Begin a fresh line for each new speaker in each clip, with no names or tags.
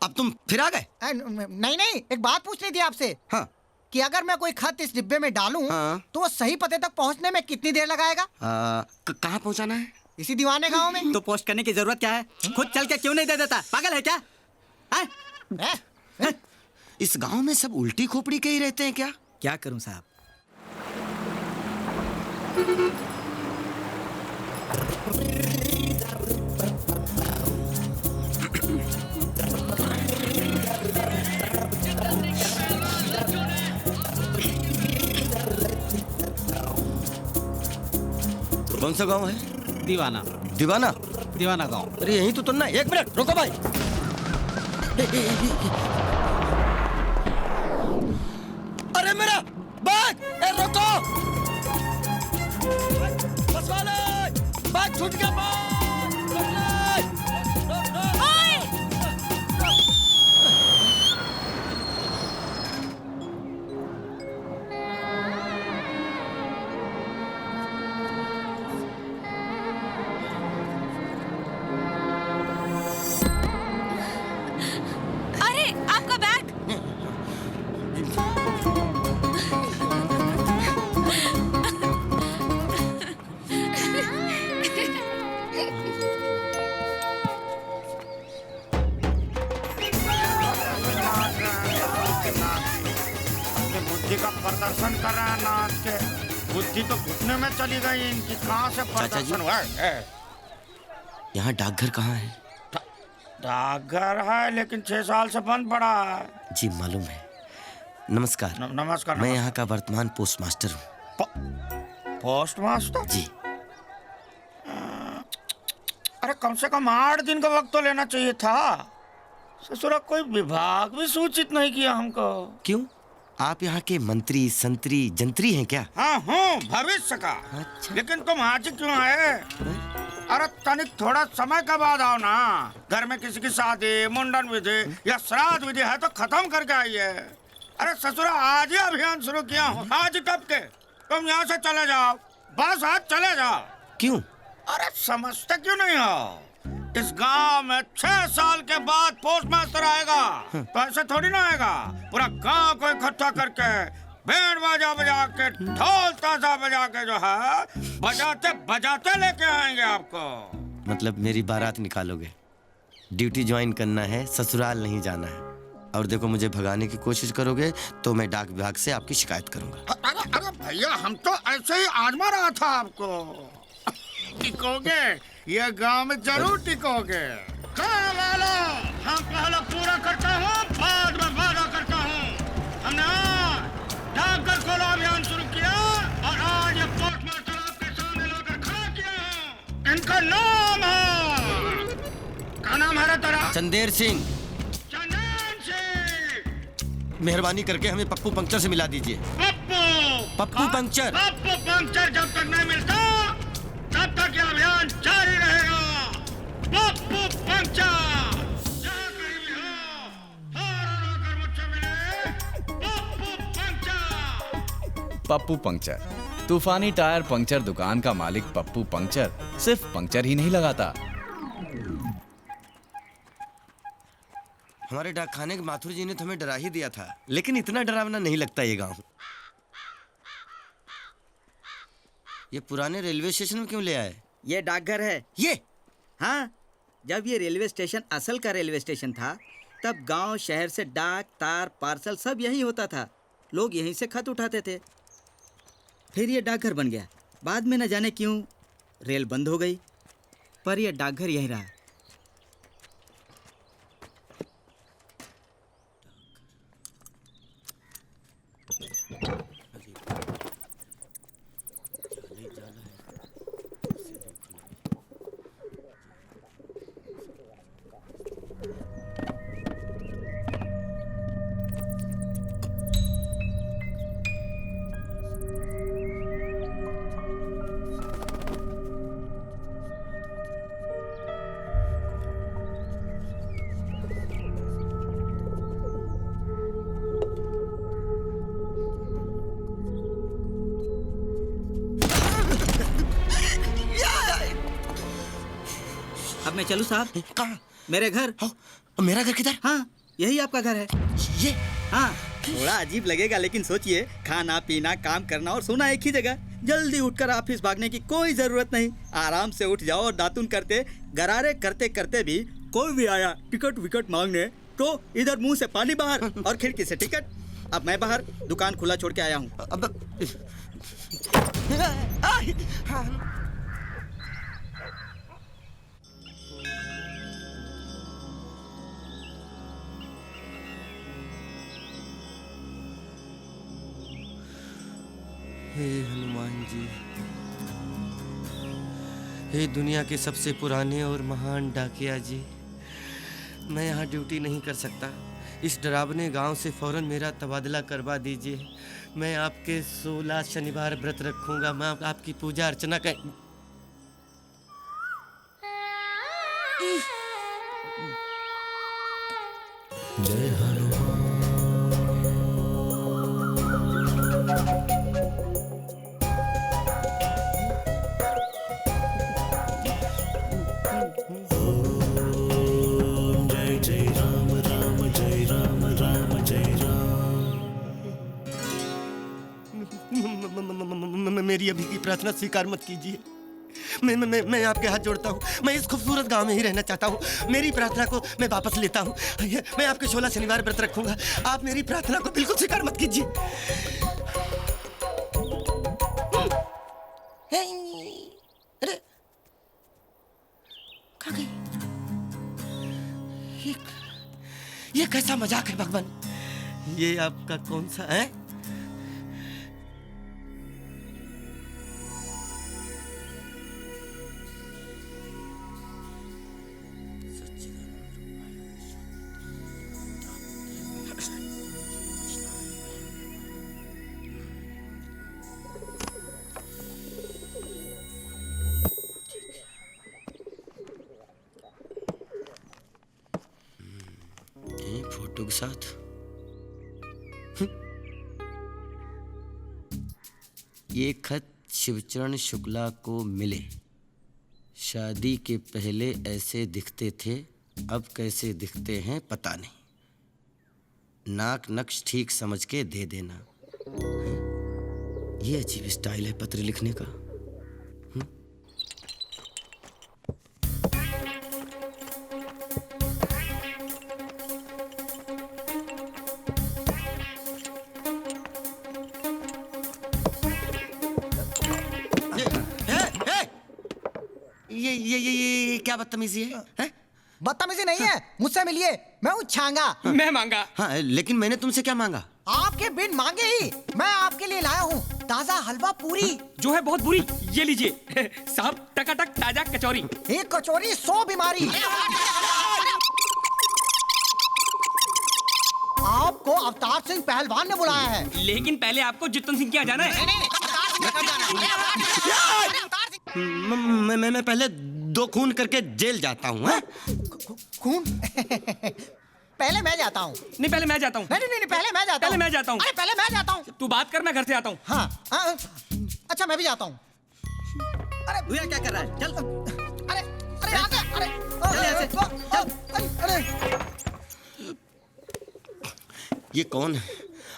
अब तुम फिर आ गए?
नहीं नहीं, एक बात पूछनी थी आपसे।
हाँ।
कि अगर मैं कोई खत इस डिब्बे में डालूं,
हाँ।
तो वो सही पते तक पहुंचने में कितनी देर लगाएगा?
कहाँ पहुँचाना है?
इसी दीवाने गांव में।
तो पोस्ट करने की जरूरत क्या है? खुद चल के क्यों नहीं दे देता? पागल है क्या?
इस गांव में सब उल्टी खोपड़ी के ही रहते हैं क्या?
क्या करूं साहब?
कौन सा गांव है?
दीवाना।
दीवाना?
दीवाना गांव।
अरे यहीं तो ना। एक मिनट रुको भाई। अरे मेरा बैग! रुको! बस वाले! बैग छूट गया!
अरे आपका बैग!
बुद्धि का प्रदर्शन कर रहा है नाच के। बुद्धि तो घुटने में चली गई इनकी। कहाँ से प्रदर्शन हुआ है?
यहाँ डाकघर कहाँ है?
डाकघर है लेकिन 6 साल से बंद पड़ा है।
जी मालूम है। नमस्कार।
नमस्कार।
मैं यहाँ का वर्तमान पोस्ट मास्टर हूँ।
Post master?
जी।
अरे कम से कम 8 दिन का वक्त तो लेना चाहिए था। ससुरा कोई विभाग भी सूचित नहीं किया हमको।
क्यों? आप यहाँ के मंत्री संतरी जंत्री हैं क्या?
हाँ हूँ, भविष्य का।
अच्छा।
लेकिन तुम आज क्यों आए? अरे तनिक थोड़ा समय के बाद आओ ना। घर में किसी की शादी, मुंडन विधि या श्राद्ध विधि है तो खत्म करके आइए। अरे ससुरा आज ही अभियान शुरू किया हूँ। आज कब के? तुम यहाँ से चले जाओ, बस आज चले जाओ।
क्यों?
अरे समझते क्यों नहीं हो? इस गांव में 6 साल के बाद पोस्ट मास्टर आएगा तो ऐसे थोड़ी ना आएगा। पूरा गांव को इकट्ठा करके बैंड बाजा बजा के ढोल ताशा बजा के जो है बजाते बजाते लेके आएंगे आपको।
मतलब मेरी बारात निकालोगे? ड्यूटी ज्वाइन करना है, ससुराल नहीं जाना है। और देखो मुझे भगाने की कोशिश करोगे तो मैं डाक विभाग से आपकी शिकायत करूंगा।
अरे भैया हम तो ऐसे ही आजमा रहा था आपको। टिकोगे, ये गांव में जरूर टिकोगे। हम पहले पूरा करता हूँ, बाद में वादा करता हूँ। हमने डाकघर खोला अभियान शुरू किया और आज ये पोस्ट मास्टर आपके सामने लाकर खड़ा किया है। इनका नाम है, क्या नाम है तेरा?
चंदेर सिंह।
चंदेर सिंह।
मेहरबानी करके हमें पप्पू पंक्चर से मिला दीजिए। पप्पू पंक्चर।
पप्पू पंक्चर जब तक नहीं मिलता तब तक ये अभियान जारी रहेगा। पप्पू पंक्चर जहाँ कहीं भी हो, फौरन आकर मुझसे मिले। पप्पू पंक्चर।
पप्पू पंक्चर, तूफानी टायर पंक्चर दुकान का मालिक पप्पू पंक्चर सिर्फ पंक्चर ही नहीं लगाता।
हमारे डाकखाने के माथुर जी ने तो हमें डरा ही दिया था, लेकिन इतना डरावना नहीं लगता ये गांव। ये पुराने रेलवे स्टेशन में क्यों ले आए?
ये डाकघर है।
ये?
हाँ, जब ये रेलवे स्टेशन असल का रेलवे स्टेशन था तब गांव शहर से डाक तार पार्सल सब यही होता था। लोग यहीं से खत उठाते थे। फिर ये डाकघर बन गया। बाद में न जाने क्यों रेल बंद हो गई, पर यह डाकघर यहीं रहा। अब मैं चलूं साहब?
कहाँ?
मेरे घर।
और मेरा घर किधर?
हाँ, यही आपका घर है।
ये
हाँ, थोड़ा अजीब लगेगा लेकिन सोचिए, खाना पीना काम करना और सोना एक ही जगह। जल्दी उठकर ऑफिस भागने की कोई जरूरत नहीं। आराम से उठ जाओ और दातुन करते गरारे करते करते भी कोई भी आया टिकट विकट मांगने तो इधर मुंह से पानी बाहर और खिड़की से टिकट। अब मैं बाहर दुकान खुला छोड़ के आया हूँ।
अब हे हनुमान जी, हे दुनिया के सबसे पुराने और महान डाकिया जी, मैं यहाँ ड्यूटी नहीं कर सकता। इस डरावने गांव से फौरन मेरा तबादला करवा दीजिए। मैं आपके 16 शनिवार व्रत रखूंगा। मैं आपकी पूजा अर्चना कर मेरी अभी की प्रार्थना स्वीकार मत कीजिए। मैं आपके हाथ जोड़ता हूँ। मैं इस खूबसूरत गांव में ही रहना चाहता हूँ। मेरी प्रार्थना को मैं वापस लेता हूँ। मैं आपके 16 शनिवार व्रत रखूंगा। आप मेरी प्रार्थना को बिल्कुल स्वीकार मत कीजिए। अरे कहाँ गई? ये कैसा मजाक है भगवान? ये आपका कौन सा है? फोटो के साथ ये खत शिवचरण शुक्ला को मिले। शादी के पहले ऐसे दिखते थे, अब कैसे दिखते हैं पता नहीं। नाक नक्श ठीक समझ के दे देना। ये अजीब स्टाइल है पत्र लिखने का। ये क्या बदतमीजी है?
बदतमीजी नहीं है। मुझसे मिलिए, मैं हूँ छांगा।
मैं मांगा।
हाँ, लेकिन मैंने तुमसे क्या मांगा?
आपके बिन मांगे ही मैं आपके लिए लाया हूँ ताजा हलवा पूरी।
जो है बहुत बुरी, ये लीजिए। साहब टकाटक ताजा कचौरी।
एक कचौरी 100 बीमारी। आपको अवतार सिंह पहलवान ने बुलाया है।
लेकिन पहले आपको जितन सिंह के यहाँ जाना है।
मैं पहले 2 खून करके जेल जाता हूँ।
खून? पहले मैं जाता हूँ।
नहीं, पहले मैं जाता हूँ।
नहीं, पहले मैं जाता हूँ।
पहले मैं जाता हूँ।
अरे पहले मैं जाता हूँ।
तू बात कर, मैं घर से आता हूँ।
हाँ, अच्छा मैं भी जाता हूँ। अरे
भैया क्या कर रहा है? चल।
अरे आगे, अरे
चल यहाँ से,
अरे
ये कौन है?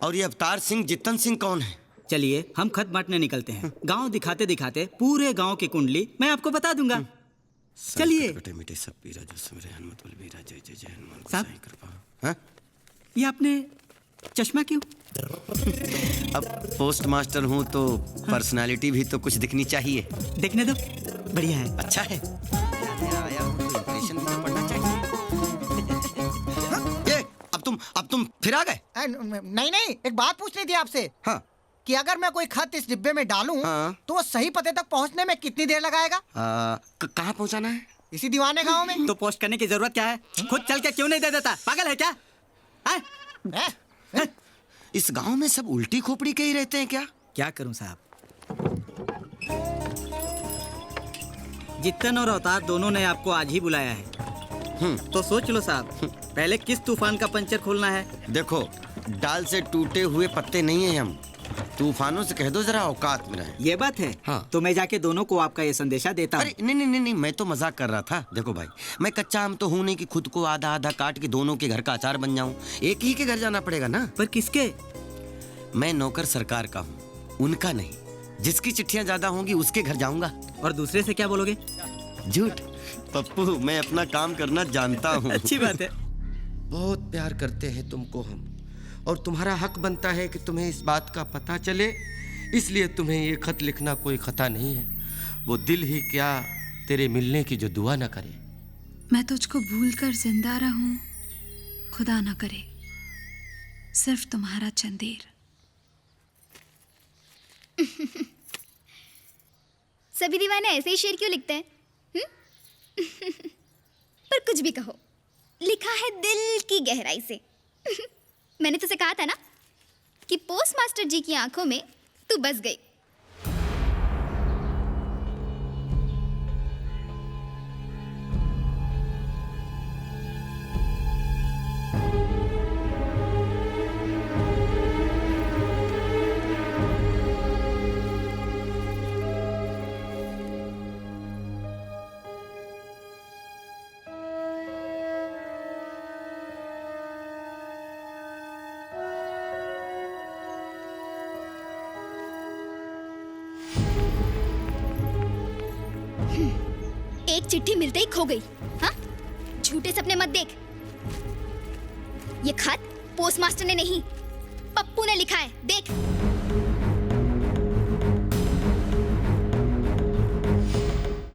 और ये अवतार सिंह जितन सिंह कौन है?
चलिए हम खत बांटने निकलते हैं। गांव दिखाते दिखाते पूरे गांव की कुंडली मैं आपको बता दूंगा। चलिए।
कटे मिटे सब पीरा जो सवेरे हनुमत बल बीरा जय जय जय हनुमान
साहब।
गोसाई कृपा। हाँ?
ये आपने चश्मा क्यों?
अब पोस्ट मास्टर हूँ तो पर्सनालिटी भी तो कुछ दिखनी चाहिए।
देखने दो, बढ़िया है।
अच्छा है। आया हूँ तो इंप्रेशन भी तो पड़ना चाहिए। ये अब तुम फिर आ गए?
नहीं, एक बात पूछनी थी आपसे।
हाँ।
कि अगर मैं कोई खत इस डिब्बे में डालूं
हाँ।
तो वो सही पते तक पहुंचने में कितनी देर लगाएगा?
कहाँ पहुँचाना है?
इसी दीवाने गांव में।
तो पोस्ट करने की जरूरत क्या है? खुद चल के क्यों नहीं दे देता? पागल है क्या?
इस गांव में सब उल्टी खोपड़ी के ही रहते हैं क्या?
क्या करूं साहब? जितन और अवतार दोनों ने आपको आज ही बुलाया है। तो सोच लो साहब, पहले किस तूफान का पंचर खोलना है?
देखो, डाल से टूटे हुए पत्ते नहीं हैं हम। तूफानों से कह दो जरा औकात में रहे।
ये बात है।
हाँ।
तो मैं जाके दोनों को आपका ये संदेशा देता हूँ।
अरे नहीं नहीं नहीं नहीं, मैं तो मजाक कर रहा था। देखो भाई, मैं कच्चा आम तो हूं नहीं कि खुद को आधा आधा काट के दोनों के घर का अचार बन जाऊं। एक ही के घर जाना पड़ेगा ना।
पर किसके?
मैं नौकर सरकार का हूँ, उनका नहीं। जिसकी चिट्ठियां ज्यादा होंगी उसके घर जाऊंगा।
और दूसरे से क्या बोलोगे?
झूठ पप्पू, मैं अपना काम करना जानता हूँ।
अच्छी बात है।
बहुत प्यार करते हैं तुमको हम, और तुम्हारा हक बनता है कि तुम्हें इस बात का पता चले। इसलिए तुम्हें ये खत लिखना कोई खता नहीं है। वो दिल ही क्या तेरे मिलने की जो दुआ न करे।
मैं तुझको भूल कर जिंदा रहूं, खुदा न करे, सिर्फ तुम्हारा चंदेर।
सभी दीवाने ऐसे ही शेर क्यों लिखते हैं? पर कुछ भी कहो, लिखा है दिल की गहराई से। मैंने तुझसे कहा था ना कि पोस्ट मास्टर जी की आंखों में तू बस गई। एक चिट्ठी मिलते ही खो गई। हाँ, झूठे सपने मत देख। ये खत पोस्टमास्टर ने नहीं, पप्पू ने लिखा है। देख।